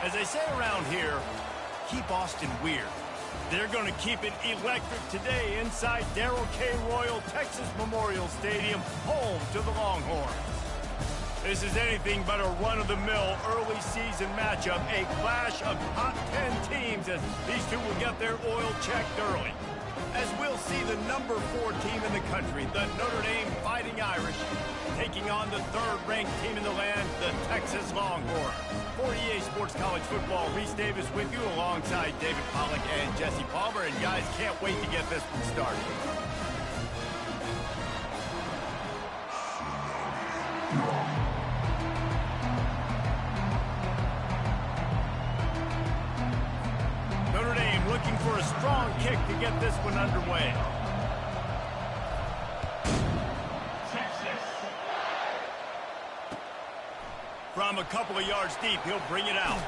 As they say around here, keep Austin weird. They're going to keep it electric today inside Darrell K. Royal Texas Memorial Stadium, home to the Longhorns. This is anything but a run-of-the-mill early season matchup, a clash of top 10 teams as these two will get their oil checked early. As we'll see the number 4 team in the country, the Notre Dame Fighting Irish, taking on the third-ranked team in the land, the Texas Longhorns. For EA Sports College Football, Reese Davis with you alongside David Pollack and Jesse Palmer. And guys, can't wait to get this one started. Notre Dame looking for a strong kick to get this one underway. From a couple of yards deep, he'll bring it out.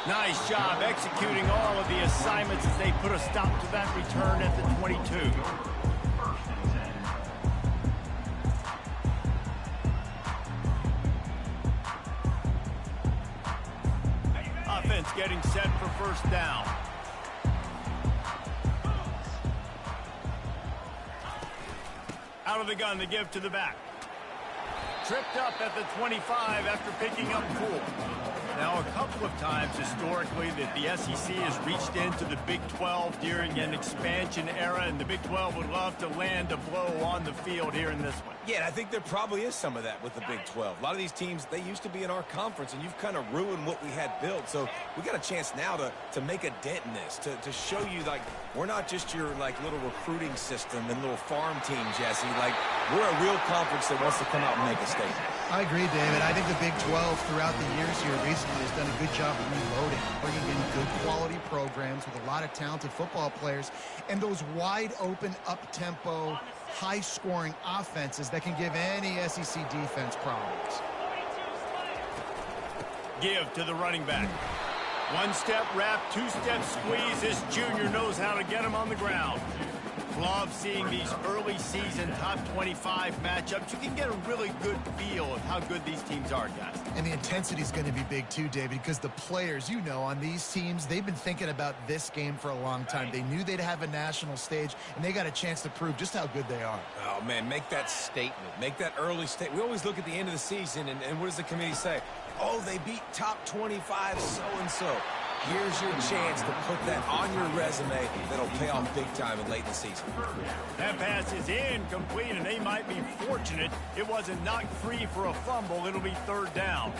Nice job executing all of the assignments as they put a stop to that return at the 22. Offense getting set for first down. Out of the gun to give to the back. Tripped up at the 25 after picking up 4. Now, a couple of times historically that the SEC has reached into the Big 12 during an expansion era, and the Big 12 would love to land a blow on the field here in this one. Yeah, and I think there probably is some of that with the Big 12. A lot of these teams, they used to be in our conference, and you've kind of ruined what we had built. So we got a chance now to make a dent in this, to show you, like, we're not just your, like, little recruiting system and little farm team, Jesse. Like, we're a real conference that wants to come out and make a statement. I agree, David. I think the Big 12 throughout the years here recently has done a good job of reloading, bringing in good quality programs with a lot of talented football players and those wide open, up-tempo, high-scoring offenses that can give any SEC defense problems. Give to the running back. One-step wrap, two-step squeeze. This junior knows how to get him on the ground. Love seeing these early season top 25 matchups. You can get a really good feel of how good these teams are, guys. And the intensity is going to be big too, David, because the players, you know, on these teams, they've been thinking about this game for a long time. They knew they'd have a national stage, and they got a chance to prove just how good they are. Oh, man, make that statement. Make that early statement. We always look at the end of the season, and what does the committee say? Oh, they beat top 25 so-and-so. Here's your chance to put that on your resume that'll pay off big time in late in the season. That pass is incomplete, and they might be fortunate it wasn't knocked free for a fumble. It'll be third down.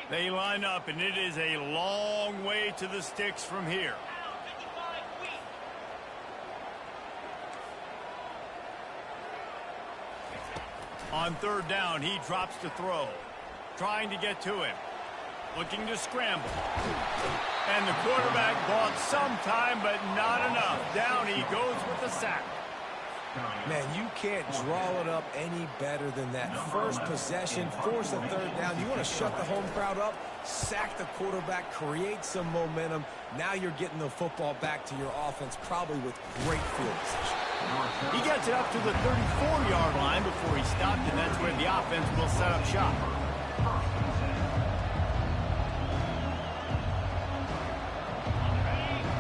They line up, and it is a long way to the sticks from here. On third down, he drops to throw. Trying to get to him. Looking to scramble. And the quarterback bought some time, but not enough. Down he goes with the sack. Man, you can't draw it up any better than that. First possession, force a third down. You want to shut the home crowd up, sack the quarterback, create some momentum. Now you're getting the football back to your offense, probably with great field position. He gets it up to the 34-yard line before he stopped, and that's where the offense will set up shop.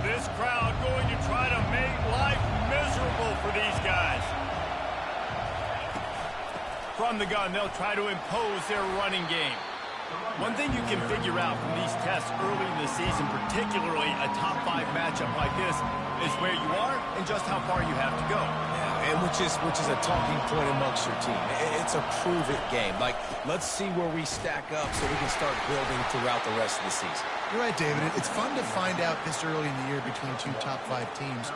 This crowd going to try to make life miserable for these guys. From the gun, they'll try to impose their running game. One thing you can figure out from these tests early in the season, particularly a top 5 matchup like this, is where you are and just how far you have to go. Yeah, and which is a talking point amongst your team. It's a prove-it game. Like, let's see where we stack up so we can start building throughout the rest of the season. You're right, David. It's fun to find out this early in the year between 2 top 5 teams.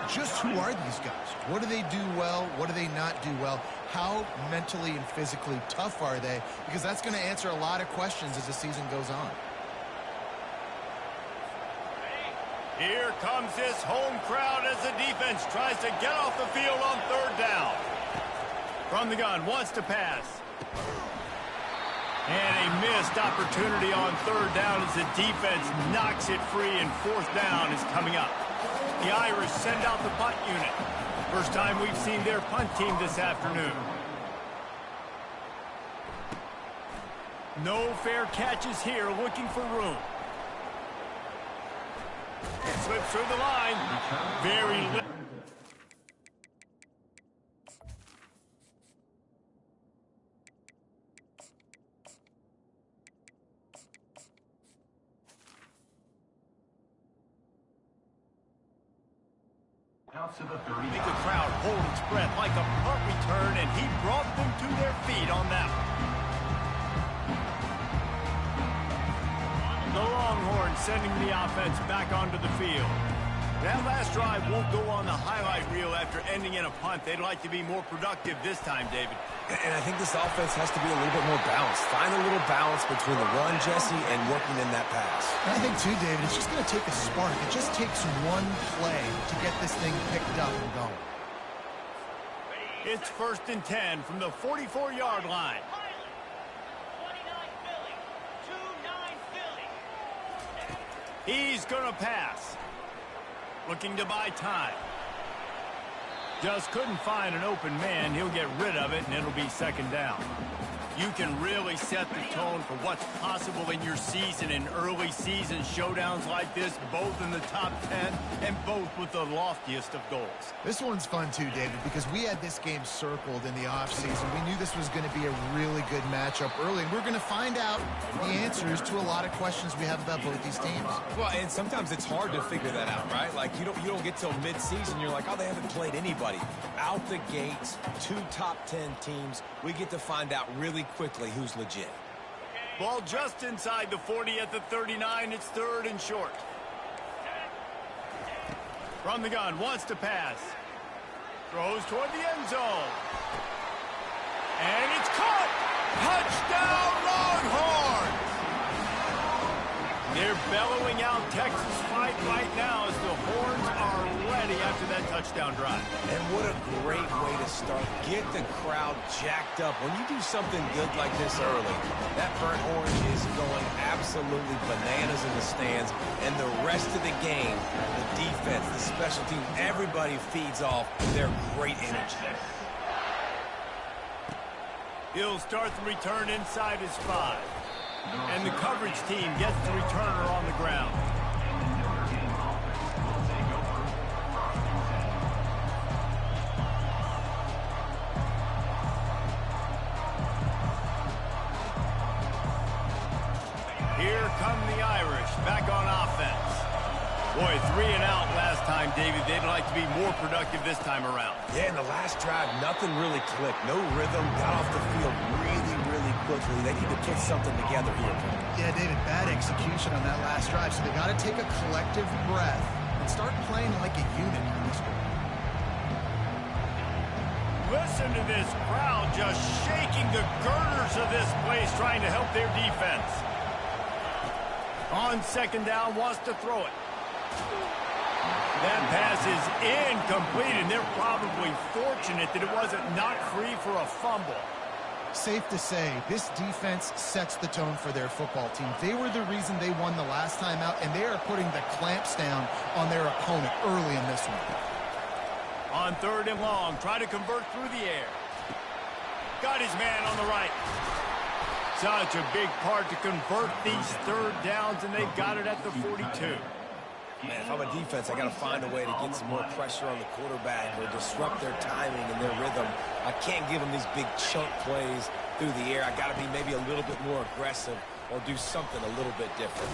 Just who are these guys? What do they do well? What do they not do well? How mentally and physically tough are they? Because that's going to answer a lot of questions as the season goes on. Here comes this home crowd as the defense tries to get off the field on third down. From the gun, wants to pass. And a missed opportunity on third down as the defense knocks it free, and fourth down is coming up. The Irish send out the punt unit. First time we've seen their punt team this afternoon. No fair catches here, looking for room. Slips through the line. Very little. Make the crowd hold its breath like a punt return, and he brought them to their feet on that one. The Longhorns sending the offense back onto the field. That last drive won't go on the highlight reel after ending in a punt. They'd like to be more productive this time, David. And I think this offense has to be a little bit more balanced. Find a little balance between the run, Jesse, and working in that pass. And I think, too, David, it's just going to take a spark. It just takes one play to get this thing picked up and going. It's 1st and 10 from the 44-yard line. He's going to pass. Looking to buy time. Just couldn't find an open man. He'll get rid of it, and it'll be 2nd down. You can really set the tone for what's possible in your season in early season showdowns like this, both in the top 10 and both with the loftiest of goals. This one's fun too, David, because we had this game circled in the offseason. We knew this was going to be a really good matchup early, and we're going to find out the answers to a lot of questions we have about both these teams. Well, and sometimes it's hard to figure that out, right? Like, you don't get till mid-season, you're like, oh, they haven't played anybody. Out the gates, 2 top 10 teams, we get to find out really quickly who's legit. Ball just inside the 40 at the 39. It's 3rd and short. From the gun, wants to pass. Throws toward the end zone. And it's caught! Touchdown, Longhorns! They're bellowing out Texas fight right now as the Horns are ready after that touchdown drive. And what a great way to start. Get the crowd jacked up. When you do something good like this early, that burnt orange is going absolutely bananas in the stands. And the rest of the game, the defense, the special teams, everybody feeds off their great energy. He'll start the return inside his 5. And the coverage team gets the returner on the ground. Here come the Irish back on offense. Boy, 3 and out last time, David. They'd like to be more productive this time around. Yeah, in the last drive, nothing really clicked. No rhythm, got off the field really quickly. They need to put something together here. Yeah, David, bad execution on that last drive, so they got to take a collective breath and start playing like a unit on this one. Listen to this crowd just shaking the girders of this place, trying to help their defense. On 2nd down, wants to throw it. That pass is incomplete, and they're probably fortunate that it wasn't knocked free for a fumble. Safe to say, this defense sets the tone for their football team. They were the reason they won the last time out, and they are putting the clamps down on their opponent early in this one. On 3rd and long, try to convert through the air. Got his man on the right. Such a big part to convert these 3rd downs, and they've got it at the 42. Man, if I'm a defense, I got to find a way to get some more pressure on the quarterback or disrupt their timing and their rhythm. I can't give them these big chunk plays through the air. I got to be maybe a little bit more aggressive or do something a little bit different.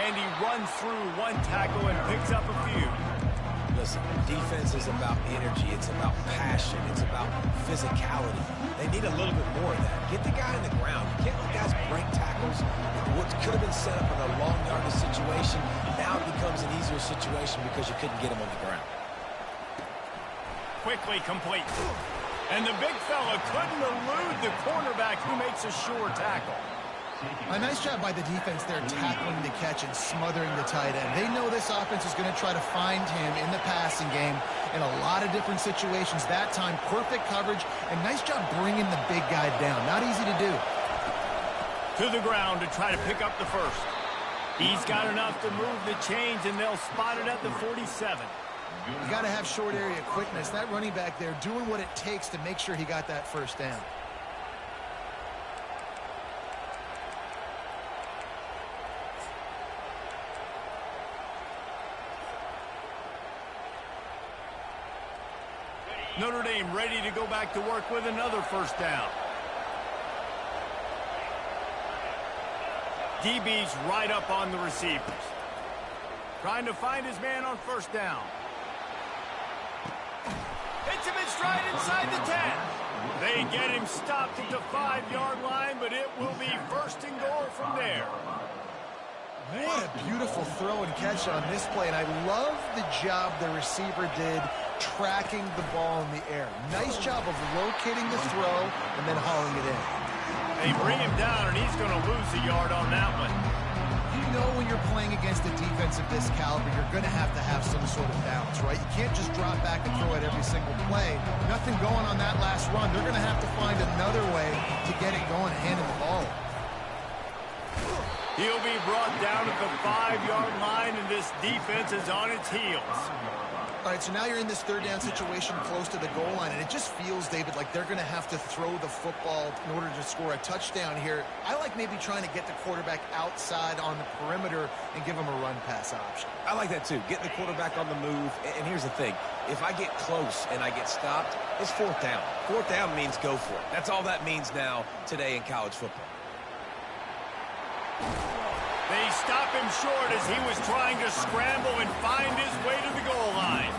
And he runs through 1 tackle and picks up a few. Listen, defense is about energy. It's about passion. It's about physicality. They need a little bit more of that. Get the guy in the ground. You can't let guys break tackles. What could have been set up in a long yardage situation, now it becomes an easier situation because you couldn't get him on the ground. Quickly complete. And the big fella couldn't elude the cornerback who makes a sure tackle. A nice job by the defense there tackling the catch and smothering the tight end. They know this offense is going to try to find him in the passing game in a lot of different situations. That time, perfect coverage, and nice job bringing the big guy down. Not easy to do. To the ground to try to pick up the 1st. He's got enough to move the chains, and they'll spot it at the 47. You got to have short area quickness. That running back there doing what it takes to make sure he got that first down. Notre Dame ready to go back to work with another first down. DB's right up on the receivers. Trying to find his man on first down. Hits him in stride inside the 10. They get him stopped at the 5-yard line, but it will be first and goal from there. What a beautiful throw and catch on this play, and I love the job the receiver did tracking the ball in the air. Nice job of locating the throw and then hauling it in. They bring him down, and he's going to lose a yard on that one. You know when you're playing against a defense of this caliber, you're going to have some sort of balance, right? You can't just drop back and throw it every single play. Nothing going on that last run. They're going to have to find another way to get it going and handing the ball. He'll be brought down at the 5-yard line, and this defense is on its heels. All right, so now you're in this third down situation close to the goal line, and it just feels, David, like they're going to have to throw the football in order to score a touchdown here. I like maybe trying to get the quarterback outside on the perimeter and give him a run-pass option. I like that, too. Getting the quarterback on the move. And here's the thing. If I get close and I get stopped, it's fourth down. Fourth down means go for it. That's all that means now today in college football. They stop him short as he was trying to scramble and find his way to the goal line.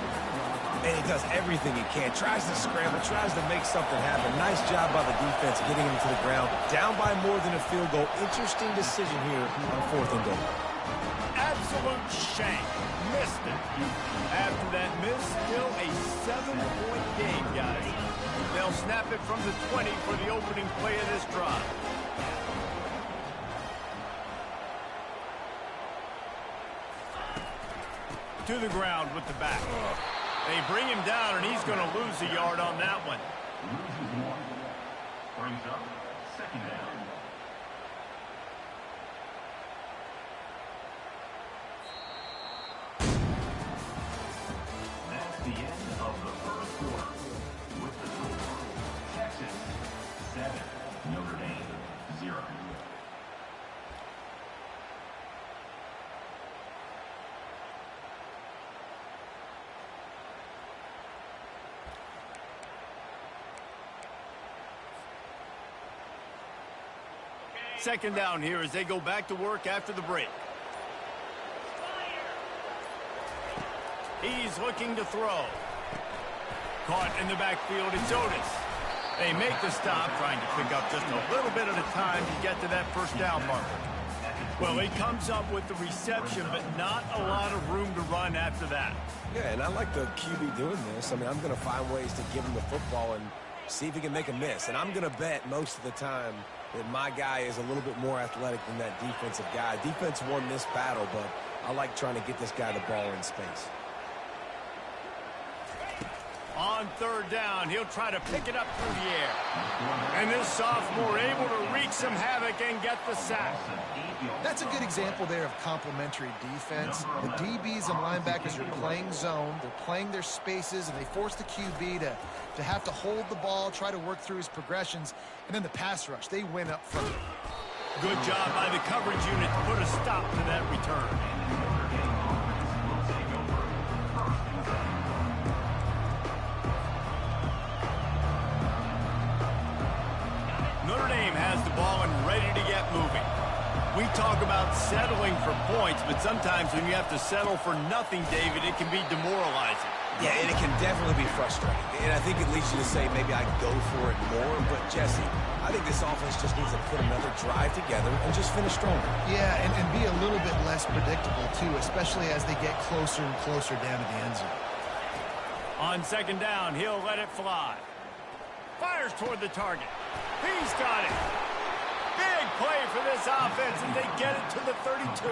And he does everything he can. Tries to scramble, tries to make something happen. Nice job by the defense getting him to the ground. Down by more than a field goal. Interesting decision here on fourth and goal. Absolute shank. Missed it. After that miss, still a 7-point game, guys. They'll snap it from the 20 for the opening play of this drive. To the ground with the back. They bring him down, and he's going to lose a yard on that one. Brings up second down. That's the end of the first quarter. With the score, Texas 7, Notre Dame 0. Second down here as they go back to work after the break. He's looking to throw. Caught in the backfield, it's Otis. They make the stop, trying to pick up just a little bit at a time to get to that first down marker. Well, he comes up with the reception, but not a lot of room to run after that. Yeah, and I like the QB doing this. I mean, I'm going to find ways to give him the football and see if he can make a miss. And I'm going to bet most of the time that my guy is a little bit more athletic than that defensive guy. Defense won this battle, but I like trying to get this guy the ball in space. On third down, he'll try to pick it up through the air. And this sophomore able to wreak some havoc and get the sack. That's a good example there of complementary defense. The DBs and linebackers are playing zone. They're playing their spaces, and they force the QB to have to hold the ball, try to work through his progressions. And then the pass rush, they win up front. Good job by the coverage unit to put a stop to that return. Notre Dame has the ball and ready to get moving. We talk about settling for points, but sometimes when you have to settle for nothing, David, it can be demoralizing. Yeah, and it can definitely be frustrating. And I think it leads you to say maybe I go for it more. But, Jesse, I think this offense just needs to put another drive together and just finish stronger. Yeah, and be a little bit less predictable, too, especially as they get closer and closer down to the end zone. On second down, he'll let it fly. Fires toward the target. He's got it. Big play for this offense, and they get it to the 32.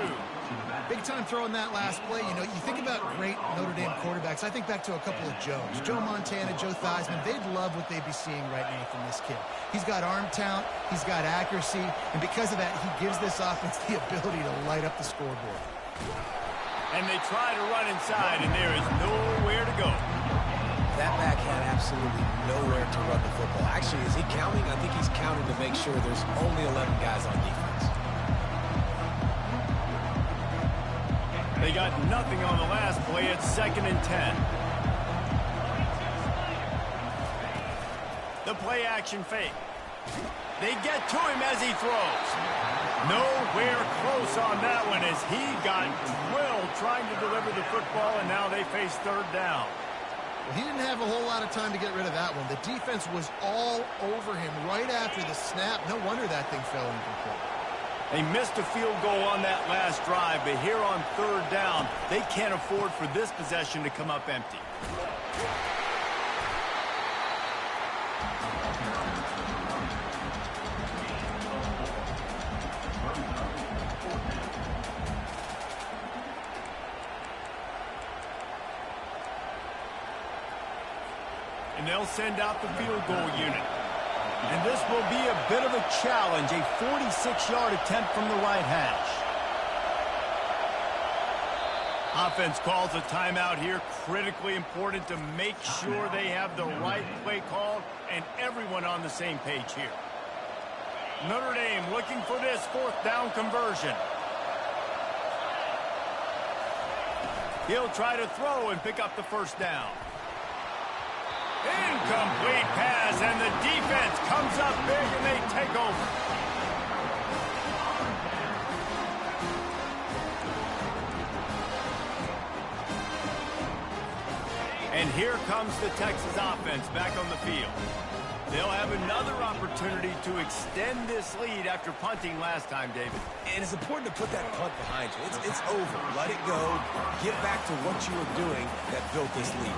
Big time throwing that last play. You know, you think about great Notre Dame quarterbacks. I think back to a couple of Joes. Joe Montana, Joe Theismann. They'd love what they'd be seeing right now from this kid. He's got arm talent. He's got accuracy. And because of that, he gives this offense the ability to light up the scoreboard. And they try to run inside, and there is nowhere to go. That back had absolutely nowhere to run the football. Actually, is he counting? I think he's counting to make sure there's only 11 guys on defense. They got nothing on the last play. It's 2nd and 10. The play action fake. They get to him as he throws. Nowhere close on that one as he got drilled trying to deliver the football, and now they face 3rd down. Well, he didn't have a whole lot of time to get rid of that one. The defense was all over him right after the snap. No wonder that thing fell incomplete. They missed a field goal on that last drive, but here on 3rd down, they can't afford for this possession to come up empty. And they'll send out the field goal unit. And this will be a bit of a challenge, a 46-yard attempt from the right hash. Offense calls a timeout here. Critically important to make sure they have the right play called and everyone on the same page here. Notre Dame looking for this 4th down conversion. He'll try to throw and pick up the 1st down. Incomplete pass, and the defense comes up big, and they take over. And here comes the Texas offense back on the field. They'll have another opportunity to extend this lead after punting last time, David. And it's important to put that punt behind you. It's over. Let it go. Get back to what you were doing that built this lead.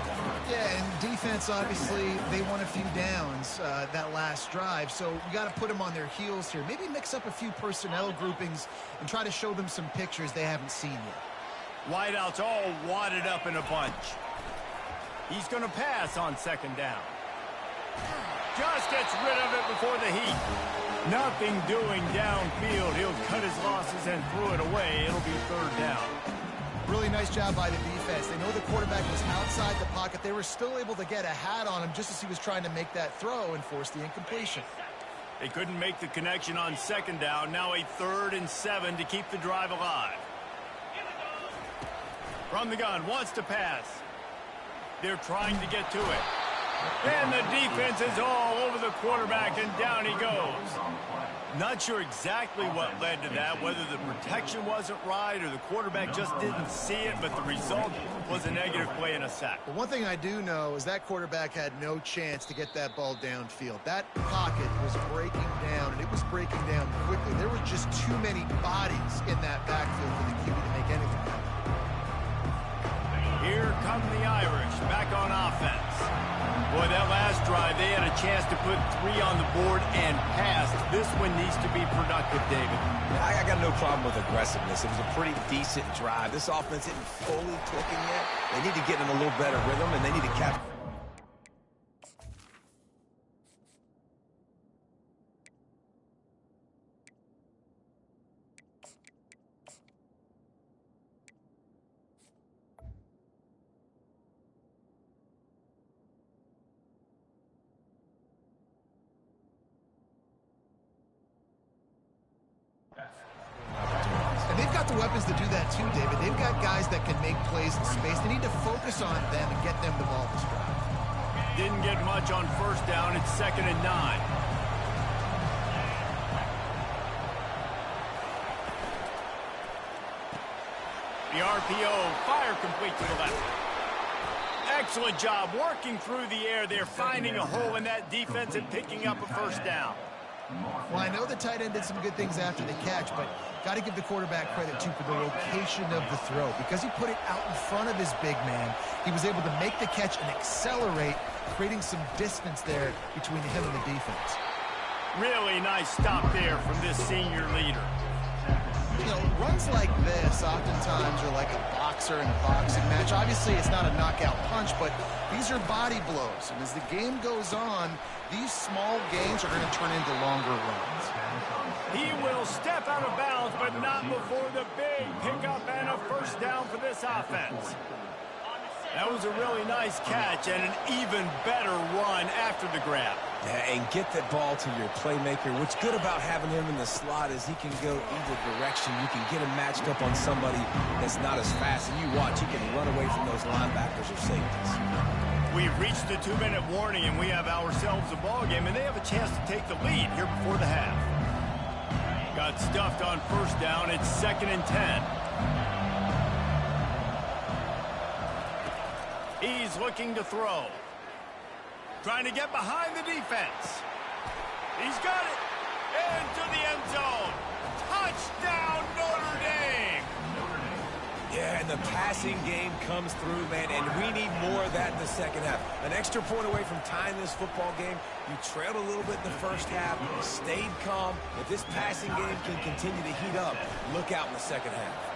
Yeah, and defense, obviously, they won a few downs that last drive, so we got to put them on their heels here. Maybe mix up a few personnel groupings and try to show them some pictures they haven't seen yet. Wideouts all wadded up in a bunch. He's going to pass on 2nd down. Just gets rid of it before the heat. Nothing doing downfield. He'll cut his losses and throw it away. It'll be 3rd down. Really nice job by the defense. They know the quarterback was outside the pocket. They were still able to get a hat on him just as he was trying to make that throw and force the incompletion. They couldn't make the connection on 2nd down. Now a 3rd and 7 to keep the drive alive. From the gun, wants to pass. They're trying to get to it. And the defense is all over the quarterback, and down he goes. Not sure exactly what led to that, whether the protection wasn't right or the quarterback just didn't see it, but the result was a negative play and a sack. But one thing I do know is that quarterback had no chance to get that ball downfield. That pocket was breaking down, and it was breaking down quickly. There were just too many bodies in that backfield for the QB to make anything happen. Here come the Irish back on offense. Boy, that last drive, they had a chance to put 3 on the board and passed. This one needs to be productive, David. I got no problem with aggressiveness. It was a pretty decent drive. This offense isn't fully clicking yet. They need to get in a little better rhythm, and they need to capture. And they've got the weapons to do that too, David. They've got guys that can make plays in space. They need to focus on them and get them the ball this drive. Didn't get much on 1st down. It's 2nd and 9. The RPO, fire complete to the left. Excellent job working through the air there, finding a hole in that defense and picking up a 1st down. Well, I know the tight end did some good things after the catch, but got to give the quarterback credit, too, for the location of the throw. Because he put it out in front of his big man, he was able to make the catch and accelerate, creating some distance there between him and the defense. Really nice stop there from this senior leader. You know, runs like this oftentimes are like a boxer in a boxing match. Obviously, it's not a knockout punch, but these are body blows. And as the game goes on, these small gains are going to turn into longer runs. He will step out of bounds, but not before the big pickup and a first down for this offense. That was a really nice catch and an even better run after the grab. Yeah, and get that ball to your playmaker. What's good about having him in the slot is he can go either direction. You can get him matched up on somebody that's not as fast. And you watch, he can run away from those linebackers or safeties. We've reached the 2-minute warning, and we have ourselves a ball game, and they have a chance to take the lead here before the half. Got stuffed on first down. It's 2nd and 10. He's looking to throw. Trying to get behind the defense. He's got it. Into the end zone. Touchdown, Notre Dame. Yeah, and the passing game comes through, man, and we need more of that in the second half. An extra point away from tying this football game. You trailed a little bit in the first half, stayed calm. If this passing game can continue to heat up, look out in the second half.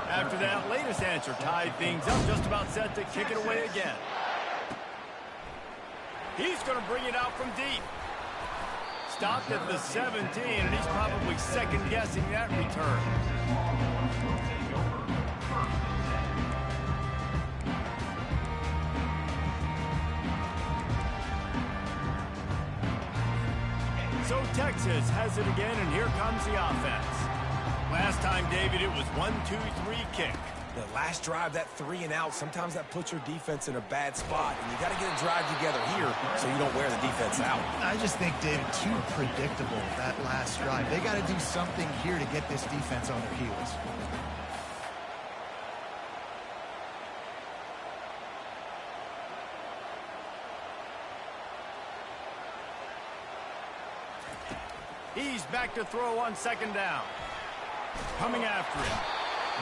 After that latest answer tied things up, just about set to kick it away again. He's going to bring it out from deep. Stopped at the 17, and he's probably second-guessing that return. So Texas has it again, and here comes the offense. Last time, David, it was 1-2-3 kick. The last drive, that 3 and out, sometimes that puts your defense in a bad spot. And you got to get a drive together here so you don't wear the defense out. I just think, David, too predictable, that last drive. They got to do something here to get this defense on their heels. He's back to throw on 2nd down. Coming after him.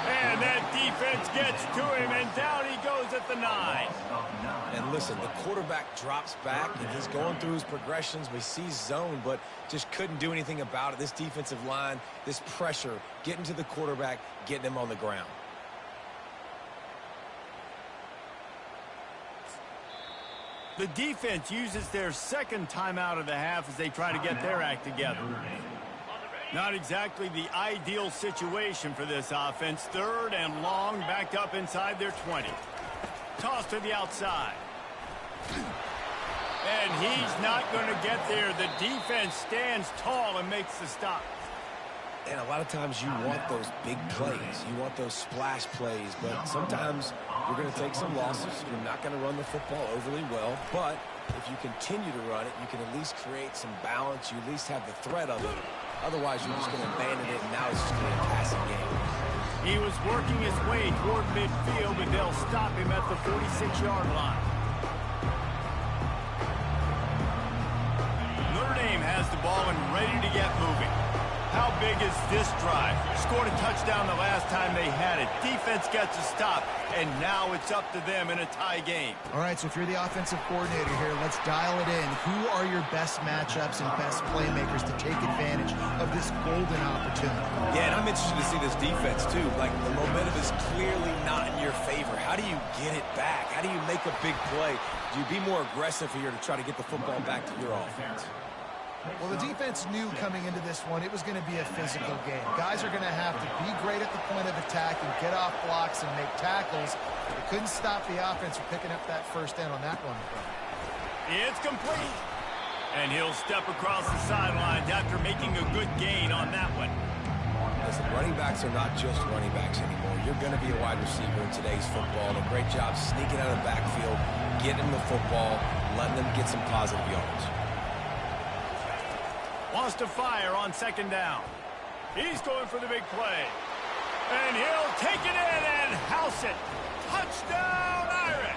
And that defense gets to him, and down he goes at the 9. And listen, the quarterback drops back, and he's going through his progressions. We see zone, but just couldn't do anything about it. This defensive line, this pressure, getting to the quarterback, getting him on the ground. The defense uses their 2nd timeout of the half as they try to get their act together. Not exactly the ideal situation for this offense. 3rd and long, backed up inside their 20. Toss to the outside. And he's not going to get there. The defense stands tall and makes the stop. And a lot of times you want those big plays. You want those splash plays. But sometimes you're going to take some losses. You're not going to run the football overly well. But if you continue to run it, you can at least create some balance. You at least have the threat of it. Otherwise, you're just going to abandon it, and now it's just going to be a passing game. He was working his way toward midfield, but they'll stop him at the 46-yard line. Notre Dame has the ball and ready to get moving. How big is this drive? Scored a touchdown the last time they had it. Defense gets a stop, and now it's up to them in a tie game. All right, so if you're the offensive coordinator here, let's dial it in. Who are your best matchups and best playmakers to take advantage of this golden opportunity? Yeah, and I'm interested to see this defense, too. Like, the momentum is clearly not in your favor. How do you get it back? How do you make a big play? Do you be more aggressive here to try to get the football back to your offense? Well, the defense knew coming into this one it was going to be a physical game. Guys are going to have to be great at the point of attack and get off blocks and make tackles. They couldn't stop the offense from picking up that first down on that one. It's complete. And he'll step across the sidelines after making a good gain on that one. Listen, running backs are not just running backs anymore. You're going to be a wide receiver in today's football. A great job sneaking out of the backfield, getting them the football, letting them get some positive yards. Wants to fire on 2nd down. He's going for the big play. And he'll take it in and house it. Touchdown, Irish!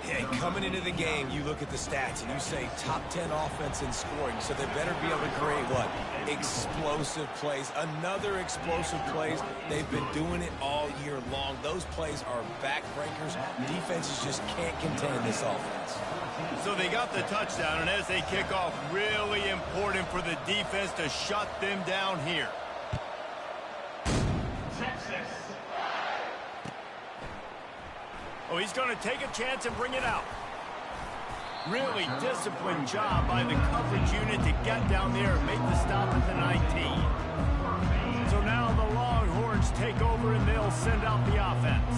Yeah, coming into the game, you look at the stats and you say top 10 offense in scoring, so they better be able to create what? Explosive plays. Another explosive plays. They've been doing it all year long. Those plays are backbreakers. Defenses just can't contain this offense. So they got the touchdown, and as they kick off, really important for the defense to shut them down here. Oh, he's going to take a chance and bring it out. Really disciplined job by the coverage unit to get down there and make the stop at the 19. So now the Longhorns take over and they'll send out the offense.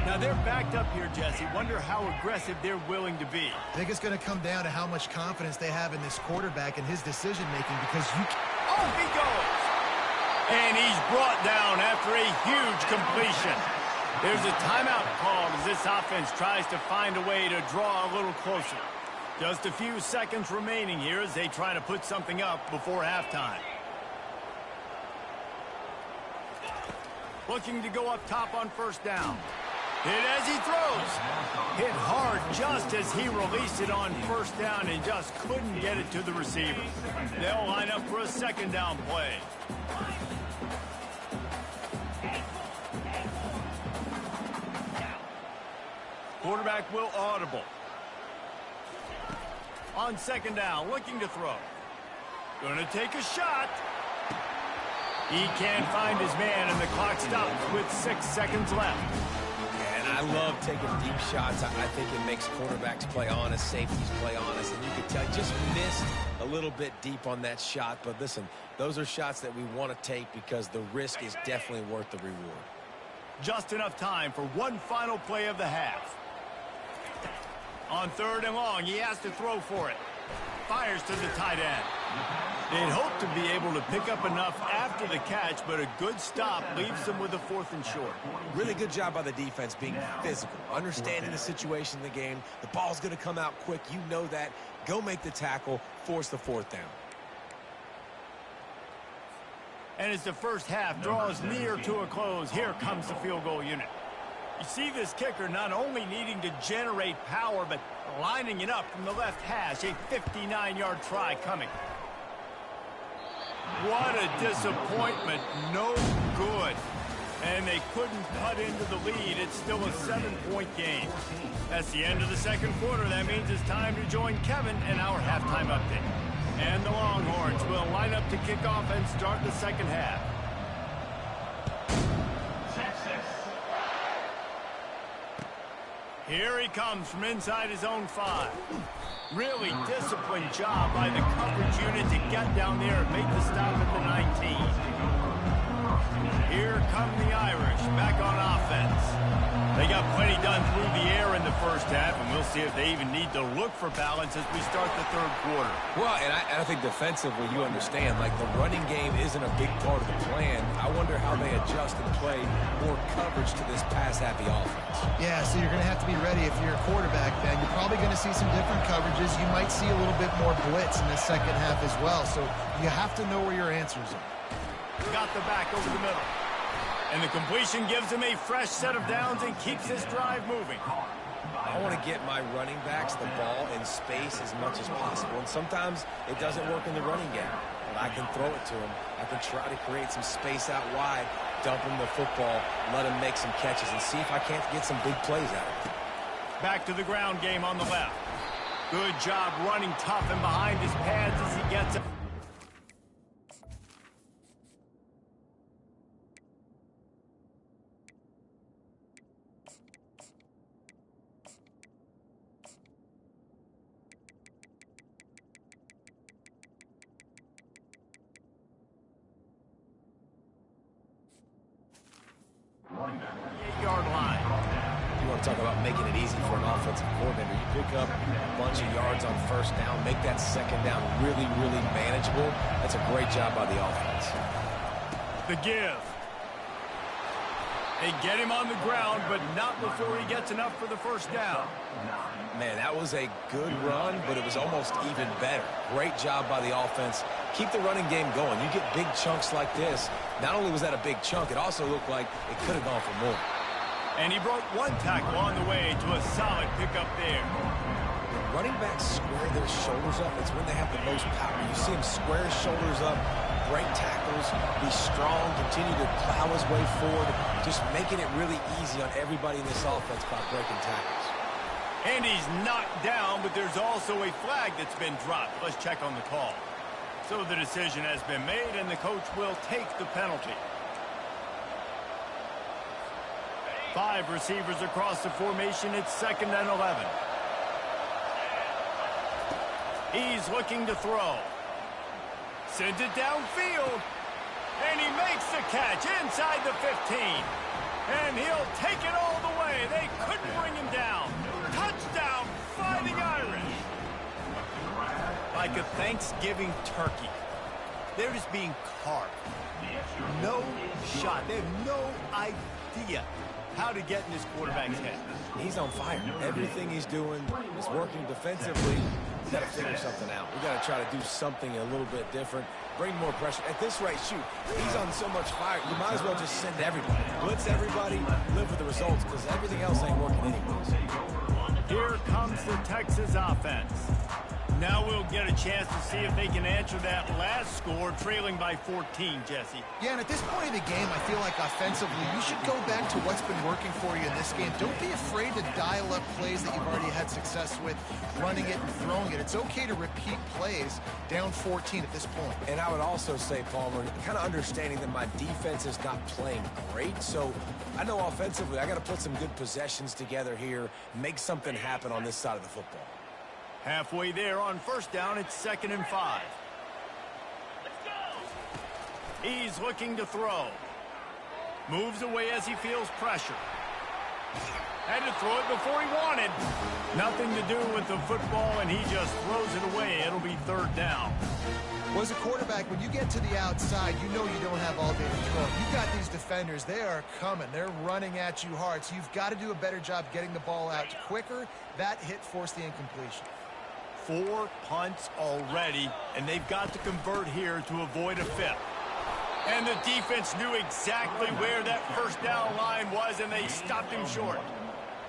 Now they're backed up here, Jesse. Wonder how aggressive they're willing to be. I think it's going to come down to how much confidence they have in this quarterback and his decision-making, because you... Oh, he goes! And he's brought down after a huge completion. There's a timeout called as this offense tries to find a way to draw a little closer. Just a few seconds remaining here as they try to put something up before halftime. Looking to go up top on first down. Hit as he throws. Hit hard just as he released it on first down and just couldn't get it to the receiver. They'll line up for a second down play. Quarterback will audible. On second down, looking to throw. Going to take a shot. He can't find his man, and the clock stops with 6 seconds left. And I love taking deep shots. I think it makes quarterbacks play honest, safeties play honest, and you can tell he just missed a little bit deep on that shot. But listen, those are shots that we want to take because the risk is definitely worth the reward. Just enough time for one final play of the half. On third and long, he has to throw for it. Fires to the tight end. They'd hope to be able to pick up enough after the catch, but a good stop leaves them with a 4th and short. Really good job by the defense being physical, understanding the situation in the game. The ball's going to come out quick. You know that. Go make the tackle, force the 4th down. And as the first half draws near to a close, here comes the field goal unit. You see this kicker not only needing to generate power, but lining it up from the left hash. A 59-yard try coming. What a disappointment. No good. And they couldn't cut into the lead. It's still a 7-point game. That's the end of the second quarter. That means it's time to join Kevin in our halftime update. And the Longhorns will line up to kick off and start the second half. Here he comes from inside his own 5. Really disciplined job by the coverage unit to get down there and make the stop at the 19. Here come the Irish back on offense. They got plenty done through the air in the first half, and we'll see if they even need to look for balance as we start the third quarter. Well, and I think defensively, you understand, like the running game isn't a big part of the plan. I wonder how they adjust and play more coverage to this pass-happy offense. Yeah, so you're going to have to be ready if you're a quarterback, Ben. You're probably going to see some different coverages. You might see a little bit more blitz in the second half as well, so you have to know where your answers are. Got the back over the middle. And the completion gives him a fresh set of downs and keeps this drive moving. I want to get my running backs the ball in space as much as possible. And sometimes it doesn't work in the running game. But I can throw it to him. I can try to create some space out wide, dump him the football, let him make some catches, and see if I can't get some big plays out of it. Back to the ground game on the left. Good job running tough and behind his pads as he gets it. Talk about making it easy for an offensive coordinator. You pick up a bunch of yards on first down, make that second down really, really manageable. That's a great job by the offense. The give. They get him on the ground, but not before he gets enough for the first down. Man, that was a good run, but it was almost even better. Great job by the offense. Keep the running game going. You get big chunks like this. Not only was that a big chunk, it also looked like it could have gone for more. And he broke one tackle on the way to a solid pickup there. When running backs square their shoulders up, it's when they have the most power. You see him square his shoulders up, break tackles, be strong, continue to plow his way forward, just making it really easy on everybody in this offense by breaking tackles. And he's knocked down, but there's also a flag that's been dropped. Let's check on the call. So the decision has been made, and the coach will take the penalty. 5 receivers across the formation. It's 2nd and 11. He's looking to throw. Sends it downfield. And he makes the catch inside the 15. And he'll take it all the way. They couldn't bring him down. Touchdown, Fighting Irish. Like a Thanksgiving turkey. They're just being carved. No shot. They have no idea how to get in this quarterback's head. He's on fire. Everything he's doing is working defensively. We got to figure something out. We got to try to do something a little bit different. Bring more pressure. At this rate, shoot, he's on so much fire. You might as well just send everybody. Blitz everybody, live with the results, because everything else ain't working anyways. Here comes the Texas offense. Now we'll get a chance to see if they can answer that last score, trailing by 14, Jesse. Yeah, and at this point of the game, I feel like offensively, you should go back to what's been working for you in this game. Don't be afraid to dial up plays that you've already had success with, running it and throwing it. It's okay to repeat plays down 14 at this point. And I would also say, Palmer, kind of understanding that my defense is not playing great, so I know offensively I got to put some good possessions together here, make something happen on this side of the football. Halfway there on 1st down, it's 2nd and 5. He's looking to throw. Moves away as he feels pressure. Had to throw it before he wanted. Nothing to do with the football, and he just throws it away. It'll be 3rd down. Well, as a quarterback, when you get to the outside, you know you don't have all day to throw. You've got these defenders. They are coming. They're running at you hard, so you've got to do a better job getting the ball out quicker. That hit forced the incompletion. 4 punts already, and they've got to convert here to avoid a 5th. And the defense knew exactly where that 1st down line was, and they stopped him short.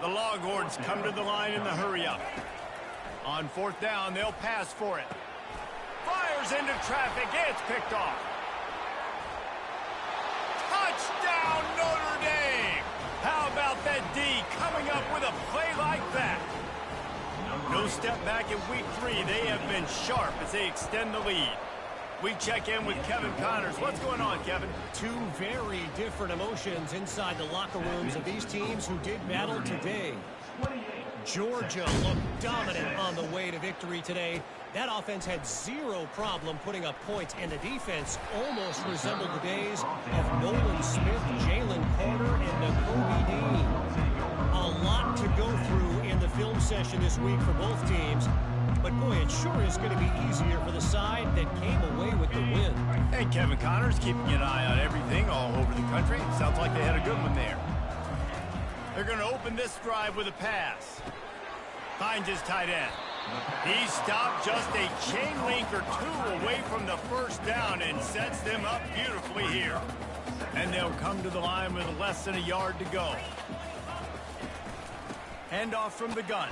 The Longhorns come to the line in the hurry-up. On 4th down, they'll pass for it. Fires into traffic. It's picked off. Touchdown, Notre Dame! How about that D coming up with a play like that? No step back in week 3. They have been sharp as they extend the lead. We check in with Kevin Connors. What's going on, Kevin? 2 very different emotions inside the locker rooms of these teams who did battle today. Georgia looked dominant on the way to victory today. That offense had 0 problem putting up points, and the defense almost resembled the days of Nolan Smith, Jalen Carter, and Nakobe Dean. A lot to go through in the film session this week for both teams. But, boy, it sure is going to be easier for the side that came away with the win. Hey, Kevin Connors keeping an eye on everything all over the country. Sounds like they had a good one there. They're going to open this drive with a pass. Finds his tight end. He stopped just a chain link or 2 away from the 1st down and sets them up beautifully here. And they'll come to the line with less than a yard to go. Handoff from the gun.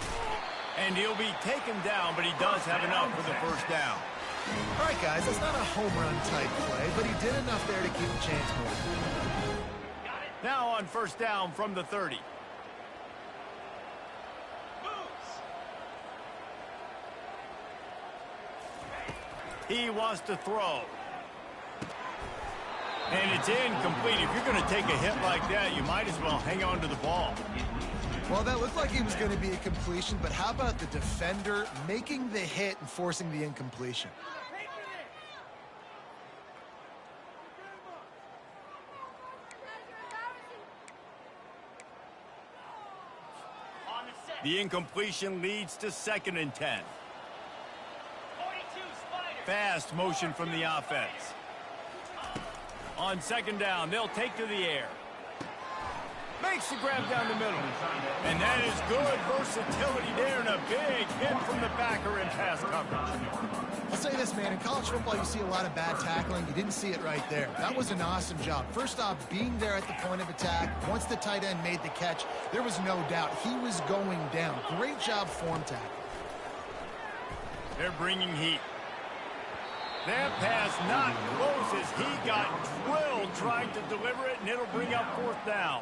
And he'll be taken down, but he does have enough for the 1st down. All right, guys, that's not a home run type play, but he did enough there to keep the chance moving. Now on 1st down from the 30. He wants to throw. And it's incomplete. If you're going to take a hit like that, you might as well hang on to the ball. Well, that looked like he was going to be a completion, but how about the defender making the hit and forcing the incompletion? The incompletion leads to 2nd and 10. Fast motion from the offense. On 2nd down, they'll take to the air. Makes the grab down the middle. And that is good versatility there and a big hit from the backer in pass coverage. I'll say this, man. In college football, you see a lot of bad tackling. You didn't see it right there. That was an awesome job. First off, being there at the point of attack. Once the tight end made the catch, there was no doubt he was going down. Great job form tackle. They're bringing heat. That pass not close as he got drilled trying to deliver it, and it'll bring up 4th down.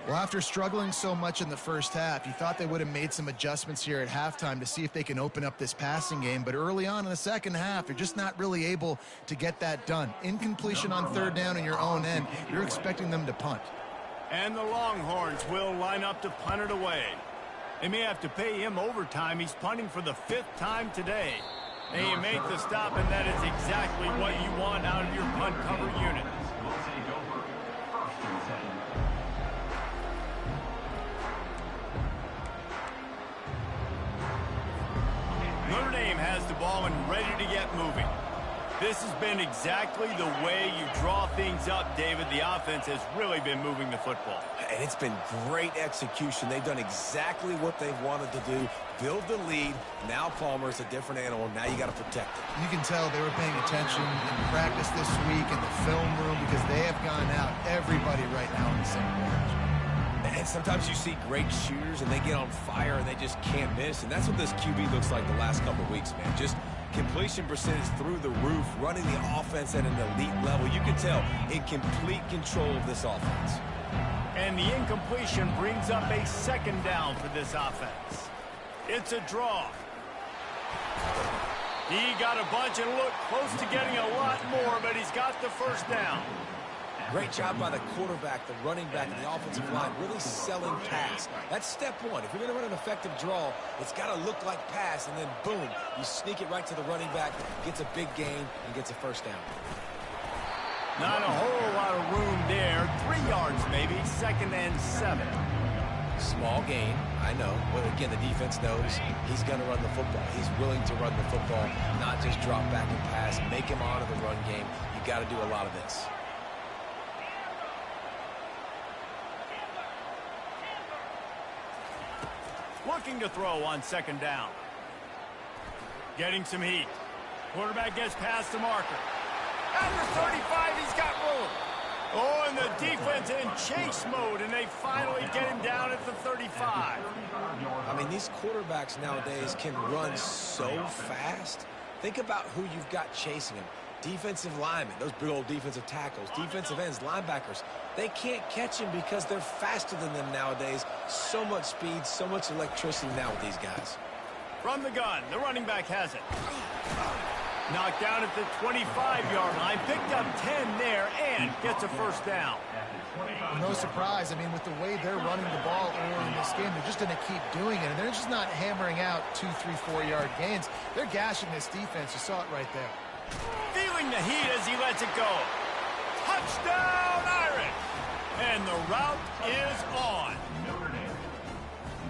Well, after struggling so much in the first half, you thought they would have made some adjustments here at halftime to see if they can open up this passing game. But early on in the second half, they're just not really able to get that done. Incompletion on 3rd down in your own end, you're expecting them to punt. And the Longhorns will line up to punt it away. They may have to pay him overtime. He's punting for the 5th time today. And you make the stop, and that is exactly what you want out of your punt cover unit. We'll take over. First and 10. Notre Dame has the ball and ready to get moving. This has been exactly the way you draw things up, David. The offense has really been moving the football. And it's been great execution. They've done exactly what they've wanted to do. Build the lead. Now Palmer's a different animal. Now you got to protect it. You can tell they were paying attention in practice this week in the film room because they have gone out, everybody right now on the same page. And sometimes you see great shooters and they get on fire and they just can't miss. And that's what this QB looks like the last couple of weeks, man. Just completion percentage through the roof, running the offense at an elite level. You can tell in complete control of this offense. And the incompletion brings up a 2nd down for this offense. It's a draw. He got a bunch and looked close to getting a lot more, but he's got the 1st down. Great job by the quarterback, the running back, and the offensive line really selling pass. That's step one. If you're going to run an effective draw, it's got to look like pass, and then boom, you sneak it right to the running back, gets a big gain, and gets a 1st down. Not a whole lot of room there. 3 yards maybe, 2nd and 7. Small gain, I know. But again, the defense knows he's going to run the football. He's willing to run the football, not just drop back and pass, make him honor the run game. You got to do a lot of this. Looking to throw on 2nd down. Getting some heat. Quarterback gets past the marker. At the 35, he's got room. Oh, and the defense in chase mode, and they finally get him down at the 35. I mean, these quarterbacks nowadays can run so fast. Think about who you've got chasing them. Defensive linemen, those big old defensive tackles, defensive ends, linebackers. They can't catch him because they're faster than them nowadays. So much speed, so much electricity now with these guys. From the gun, the running back has it. Knocked down at the 25-yard line, picked up 10 there, and gets a 1st down. No surprise. I mean, with the way they're running the ball early in this game, they're just going to keep doing it. And they're just not hammering out 2, 3, 4-yard gains. They're gashing this defense. You saw it right there. Feeling the heat as he lets it go. Touchdown, Irish! And the route is on.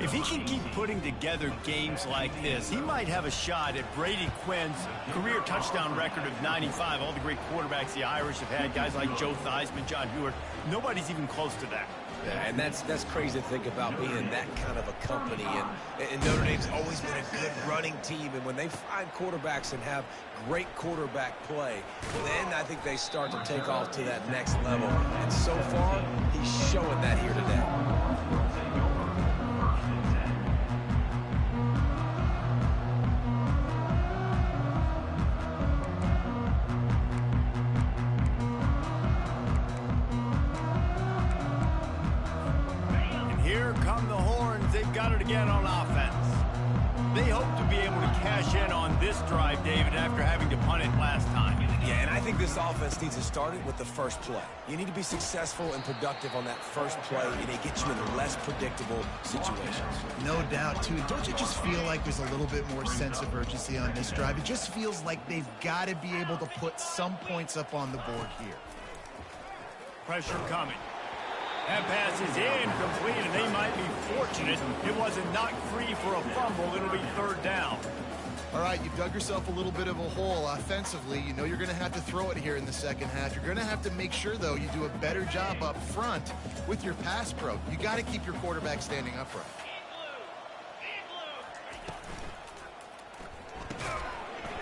If he can keep putting together games like this, he might have a shot at Brady Quinn's career touchdown record of 95. All the great quarterbacks the Irish have had, guys like Joe Theismann, John Hewart, nobody's even close to that. Yeah, and that's crazy to think about being that kind of a company. And Notre Dame's always been a good running team. And when they find quarterbacks and have great quarterback play, then I think they start to take off to that next level. And so far, he's showing that here today. Got it again on offense. They hope to be able to cash in on this drive, David, after having to punt it last time. Yeah, and I think this offense needs to start it with the first play. You need to be successful and productive on that first play, and it gets you in less predictable situations. No doubt, too. Don't you just feel like there's a little bit more sense of urgency on this drive? It just feels like they've got to be able to put some points up on the board here. Pressure coming. That pass is incomplete, and they might be fortunate it wasn't knocked free for a fumble. It'll be 3rd down. All right, you've dug yourself a little bit of a hole offensively. You know you're going to have to throw it here in the 2nd half. You're going to have to make sure, though, you do a better job up front with your pass pro. You got to keep your quarterback standing upright.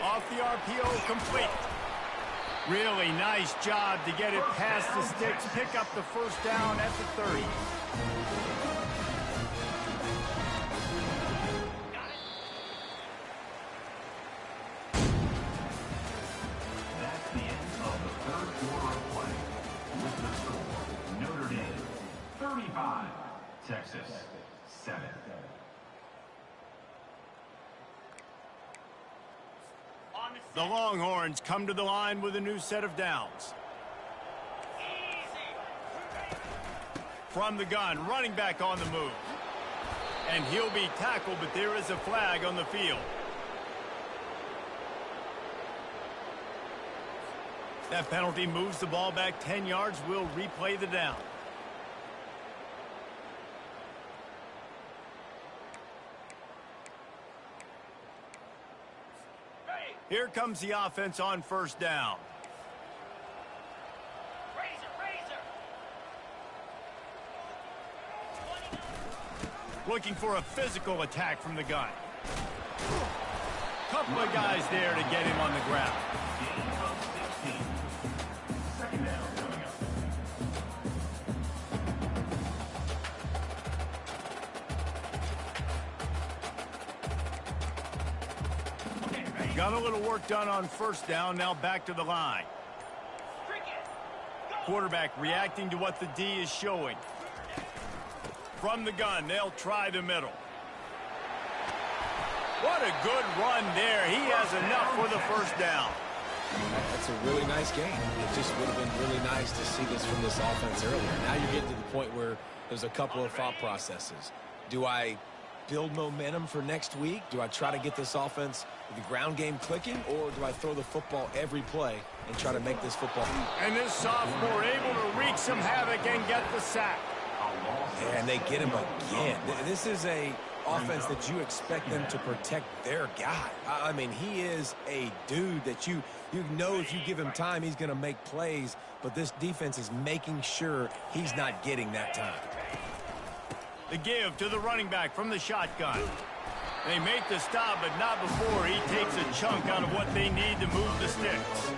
Off the RPO, complete. Really nice job to get it past the sticks, pick up the 1st down at the 30. That's the end of the 3rd quarter of play. With the score, Notre Dame 35, Texas 7. The Longhorns come to the line with a new set of downs. From the gun, running back on the move. And he'll be tackled, but there is a flag on the field. That penalty moves the ball back 10 yards. We'll replay the down. Here comes the offense on first down. Looking for a physical attack from the gun. Couple of guys there to get him on the ground. Second down coming up. Got a little work done on first down. Now back to the line. Quarterback reacting to what the D is showing. From the gun, they'll try the middle. What a good run there. He has enough for the first down. That's a really nice game. It just would have been really nice to see this from this offense earlier. Now you're getting to the point where there's a couple of thought processes. Do I build momentum for next week? Do I try to get this offense with the ground game clicking, or do I throw the football every play and try to make this football? And this sophomore able to wreak some havoc and get the sack. And they get him again. This is a offense that you expect them to protect their guy. I mean, he is a dude that you know if you give him time, he's going to make plays, but this defense is making sure he's not getting that time. The give to the running back from the shotgun. They make the stop, but not before he takes a chunk out of what they need to move the sticks.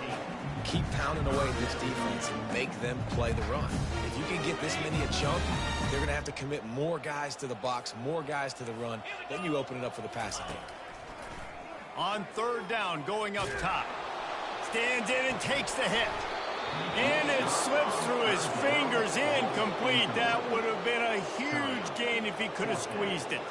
Keep pounding away at this defense and make them play the run. If you can get this many a chunk, they're going to have to commit more guys to the box, more guys to the run. Then you open it up for the passing game. On third down, going up top. Stands in and takes the hit. And it slips through his fingers, incomplete. That would have been a huge gain if he could have squeezed it.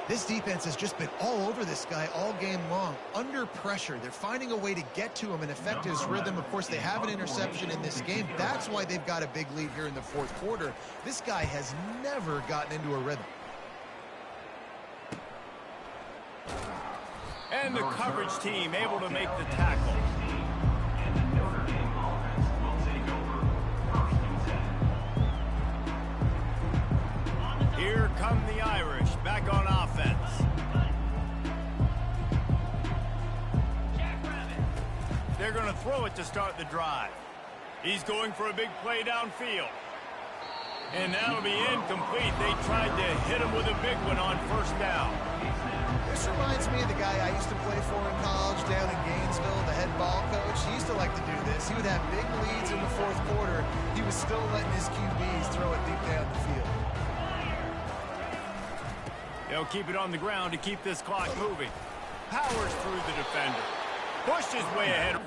This defense has just been all over this guy all game long. Under pressure, they're finding a way to get to him and affect his rhythm. Of course, they have an interception in this game. That's why they've got a big lead here in the fourth quarter. This guy has never gotten into a rhythm. And the coverage team able to make the tackle. Here come the Irish back on offense. They're going to throw it to start the drive. He's going for a big play downfield. And that'll be incomplete. They tried to hit him with a big one on first down. This reminds me of the guy I used to play for in college down in Gainesville, the head ball coach. He used to like to do this. He would have big leads in the fourth quarter. He was still letting his QBs throw it deep down the field. They'll keep it on the ground to keep this clock moving. Powers through the defender. Pushed his way ahead.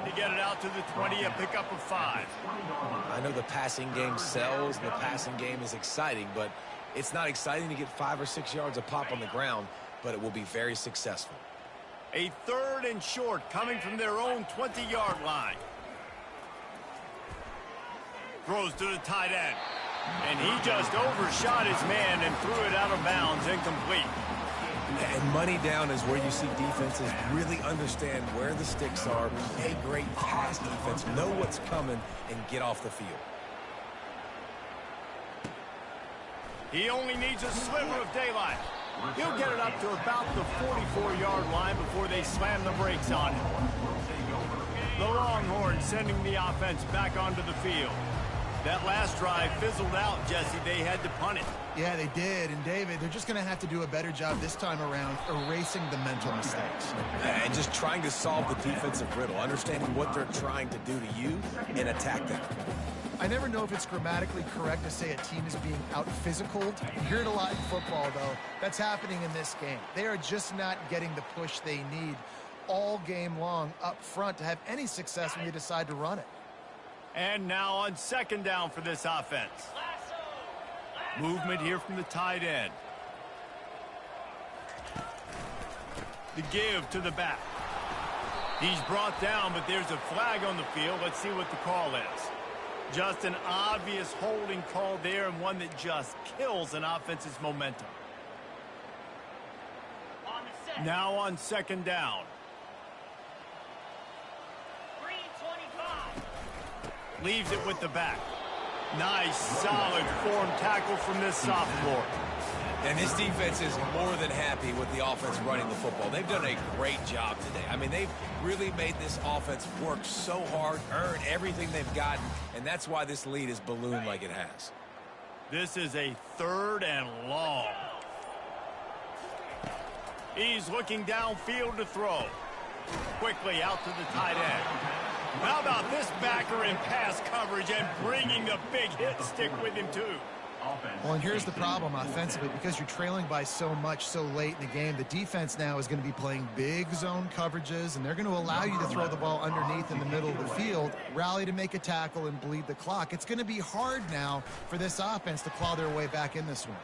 To get it out to the 20, a pickup of 5. I know the passing game sells, and the passing game is exciting, but it's not exciting to get 5 or 6 yards a pop on the ground, but it will be very successful. A third and short coming from their own 20-yard line. Throws to the tight end. And he just overshot his man and threw it out of bounds, incomplete. And money down is where you see defenses really understand where the sticks are, play great pass defense, know what's coming, and get off the field. He only needs a sliver of daylight. He'll get it up to about the 44-yard line before they slam the brakes on him. The Longhorns sending the offense back onto the field. That last drive fizzled out, Jesse. They had to punt it. Yeah, they did. And, David, they're just going to have to do a better job this time around erasing the mental mistakes. And just trying to solve the defensive riddle, understanding what they're trying to do to you and attack them. I never know if it's grammatically correct to say a team is being out-physicaled. You hear it a lot in football, though. That's happening in this game. They are just not getting the push they need all game long up front to have any success when they decide to run it. And now on second down for this offense. Movement here from the tight end. The give to the back. He's brought down, but there's a flag on the field. Let's see what the call is. Just an obvious holding call there, and one that just kills an offense's momentum. Now on second down. Leaves it with the back. Nice, solid form tackle from this sophomore. And this defense is more than happy with the offense running the football. They've done a great job today. I mean, they've really made this offense work so hard, earn everything they've gotten, and that's why this lead is ballooned like it has. This is a 3rd and long. He's looking downfield to throw. Quickly out to the tight end. How about this backer in pass coverage and bringing the big hit stick with him, too? Well, and here's the problem offensively. Because you're trailing by so much so late in the game, the defense now is going to be playing big zone coverages, and they're going to allow you to throw the ball underneath in the middle of the field, rally to make a tackle, and bleed the clock. It's going to be hard now for this offense to claw their way back in this one.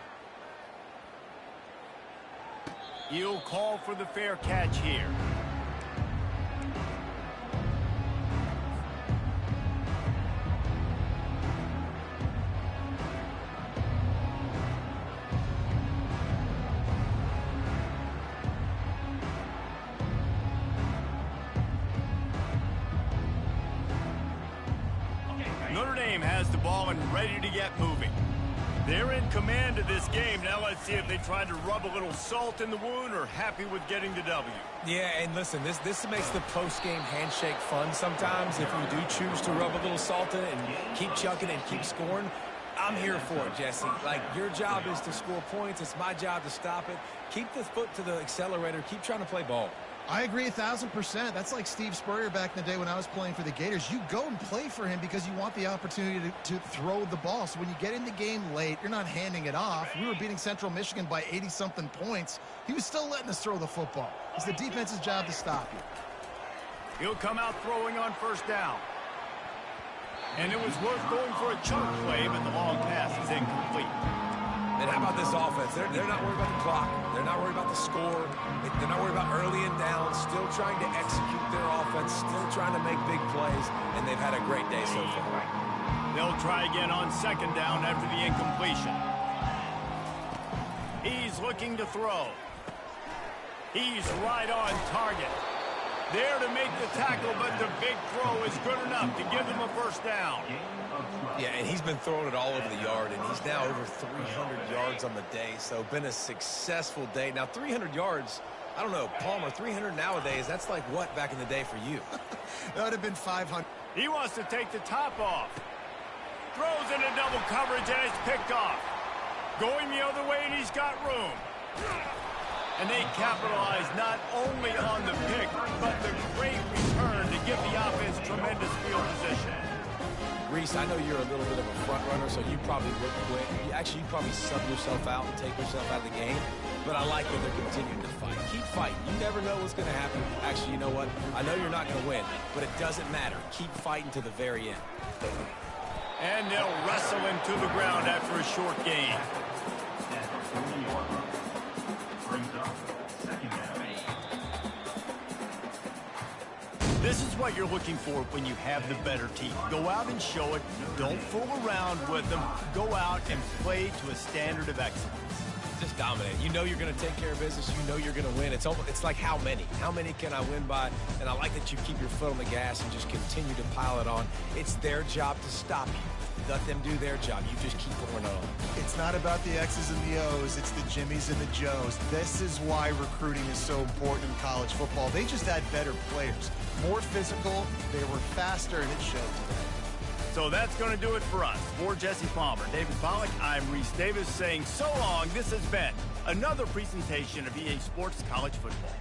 He'll call for the fair catch here. Notre Dame has the ball and ready to get moving. They're in command of this game. Now let's see if they tried to rub a little salt in the wound or happy with getting the W. Yeah, and listen, this makes the post-game handshake fun sometimes. If you do choose to rub a little salt in it and keep chucking and keep scoring, I'm here for it, Jesse. Like, your job is to score points. It's my job to stop it. Keep the foot to the accelerator. Keep trying to play ball. I agree 1,000%. That's like Steve Spurrier back in the day when I was playing for the Gators. You go and play for him because you want the opportunity to throw the ball. So when you get in the game late, you're not handing it off. We were beating Central Michigan by 80-something points. He was still letting us throw the football. It's the defense's job to stop you. He'll come out throwing on first down. And it was worth going for a chunk play, but the long pass is incomplete. And how about this offense? They're not worried about the clock. They're not worried about the score. They're not worried about early and down. Still trying to execute their offense. Still trying to make big plays. And they've had a great day so far. They'll try again on second down after the incompletion. He's looking to throw. He's right on target. There to make the tackle, but the big throw is good enough to give them a first down. Yeah, and he's been throwing it all over the yard, and he's now over 300 yards on the day, so been a successful day. Now, 300 yards, I don't know, Palmer, 300 nowadays, that's like what back in the day for you? That would have been 500. He wants to take the top off. Throws into double coverage, and it's picked off. Going the other way, and he's got room. And they capitalize not only on the pick, but the great return to give the offense tremendous field position. Reese, I know you're a little bit of a front runner, so you probably would quit. Actually, you probably sub yourself out and take yourself out of the game. But I like that they're continuing to fight. Keep fighting. You never know what's going to happen. Actually, you know what? I know you're not going to win, but it doesn't matter. Keep fighting to the very end. And they'll wrestle him to the ground after a short gain. This is what you're looking for when you have the better team. Go out and show it. Don't fool around with them. Go out and play to a standard of excellence. Just dominate. You know you're going to take care of business. You know you're going to win. It's like how many? How many can I win by? And I like that you keep your foot on the gas and just continue to pile it on. It's their job to stop you. Let them do their job. You just keep pouring it on. It's not about the X's and the O's. It's the Jimmies and the Joes. This is why recruiting is so important in college football. They just had better players. More physical. They were faster, and it showed today. So that's going to do it for us. For Jesse Palmer, David Pollack, I'm Reese Davis saying so long. This has been another presentation of EA Sports College Football.